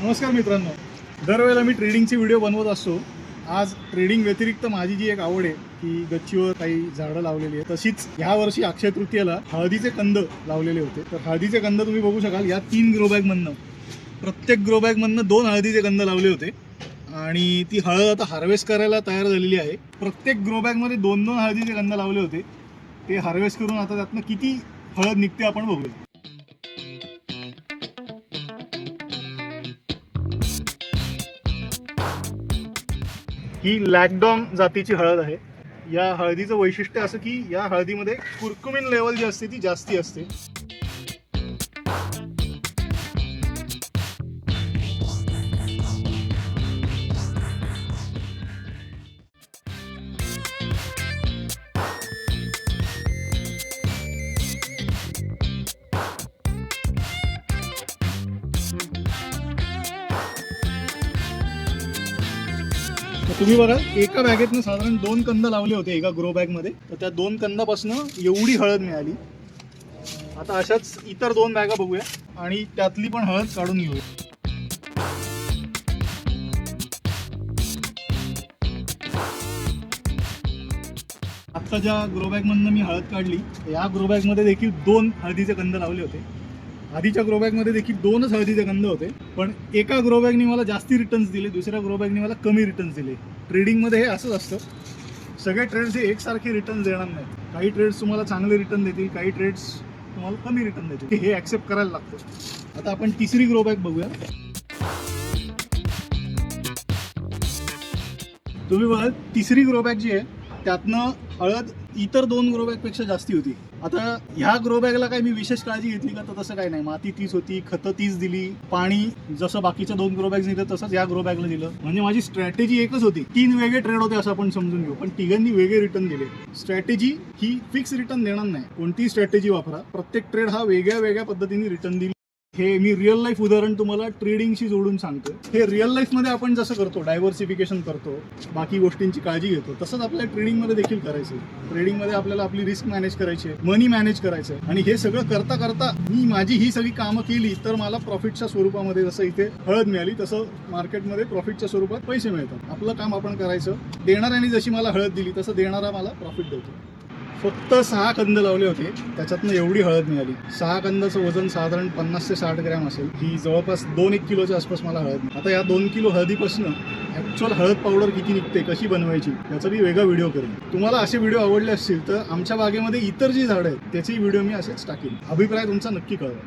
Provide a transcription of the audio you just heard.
नमस्कार मित्रांनो, दरवेळेला मी ट्रेडिंगचे व्हिडिओ बनवत असतो. आज ट्रेडिंग व्यतिरिक्त माझी जी एक आवड आहे की गच्चीवर काही झाडं लावलेली आहेत. तशीच ह्या वर्षी अक्षय तृतीयेला हळदीचे कंद लावलेले होते. तर हळदीचे कंद तुम्ही बघू शकाल या 3 ग्रो बॅगमधनं, प्रत्येक ग्रो बॅगमधनं 2 हळदीचे कंद लावले होते आणि ती हळद आता हार्वेस्ट करायला तयार झालेली आहे. प्रत्येक ग्रो बॅगमध्ये 2-2 हळदीचे कंद लावले होते. ते हार्वेस्ट करून आता त्यातनं किती हळद निघते आपण बघूया. ही लॅकडॉन जातीची हळद आहे. या हळदीचं वैशिष्ट्य असं की या हळदीमध्ये कुर्कुमिन लेवल जी असते ती जास्ती असते. तुम्ही बघा, एका बॅगेतनं साधारण 2 कंद लावले होते एका ग्रो बॅगमध्ये. तर त्या 2 कंदापासून एवढी हळद मिळाली. आता अशाच इतर 2 बॅगा बघूया आणि त्यातली पण हळद काढून घेऊया. आता ज्या ग्रो बॅगमधनं मी हळद काढली, या ग्रो बॅगमध्ये देखील 2 हळदीचे कंद लावले होते. आधीच्या ग्रो बॅगमध्ये देखील 2च हळदीचे कंद होते, पण एका ग्रो बॅगने मला जास्ती रिटर्न्स दिले, दुसऱ्या ग्रो बॅगने मला कमी रिटर्न्स दिले. ट्रेडिंगमध्ये हे असंच असतं, सगळे ट्रेड्स हे एकसारखे रिटर्न्स देणार नाहीत. काही ट्रेड्स तुम्हाला चांगले रिटर्न देतील, काही ट्रेड्स तुम्हाला कमी रिटर्न देतील. हे ॲक्सेप्ट करायला लागतं. आता आपण तिसरी ग्रो बॅग बघूया. तुम्ही बघा, तिसरी ग्रो बॅग जी आहे त्यातनं हळद इतर 2 ग्रो बॅगपेक्षा जास्ती होती. आता ह्या ग्रो बॅगला काही मी विशेष काळजी घेतली का, तर तसं काही नाही. माती 30 होती, खतं 30 दिली, पाणी जसं बाकीच्या 2 ग्रो बॅग्स दिलं तसंच या ग्रो बॅगला दिलं. म्हणजे माझी स्ट्रॅटेजी एकच होती. 3 वेगळे ट्रेड होते असं आपण समजून घेऊ, पण तिघांनी वेगळे रिटर्न दिले. स्ट्रॅटेजी ही फिक्स रिटर्न देणार नाही. कोणतीही स्ट्रॅटेजी वापरा, प्रत्येक ट्रेड हा वेगळ्या वेगळ्या पद्धतीने रिटर्न दिली. हे मी रिअल लाईफ उदाहरण तुम्हाला ट्रेडिंगशी जोडून सांगतो. हे रिअल लाईफमध्ये आपण जसं करतो, डायव्हर्सिफिकेशन करतो, बाकी गोष्टींची काळजी घेतो, तसंच आपल्याला ट्रेडिंगमध्ये देखील करायचं आहे. ट्रेडिंगमध्ये आपल्याला आपली रिस्क मॅनेज करायची आहे, मनी मॅनेज करायचं आहे. आणि हे सगळं करता करता मी माझी ही सगळी कामं केली तर मला प्रॉफिटच्या स्वरूपामध्ये, जसं इथे हळद मिळाली तसं मार्केटमध्ये प्रॉफिटच्या स्वरूपात पैसे मिळतात. आपलं काम आपण करायचं. देणाऱ्याने जशी मला हळद दिली तसं देणारा मला प्रॉफिट देतो. फक्त 6 कंद लावले होते, त्याच्यातनं एवढी हळद मिळाली. 6 कंदाचं वजन साधारण 50 ते 60 ग्रॅम असेल. ही जवळपास 2-1 किलोच्या आसपास मला हळद. आता या 2 किलो हळदीपासून ॲक्च्युअल हळद पावडर किती निघते, कशी बनवायची, याचा मी वेगळा व्हिडिओ करेन. तुम्हाला असे व्हिडिओ आवडले असतील तर आमच्या बागेमध्ये इतर जी झाडं आहेत त्याची व्हिडिओ मी असेच टाकेन. अभिप्राय तुमचा नक्की कळवा.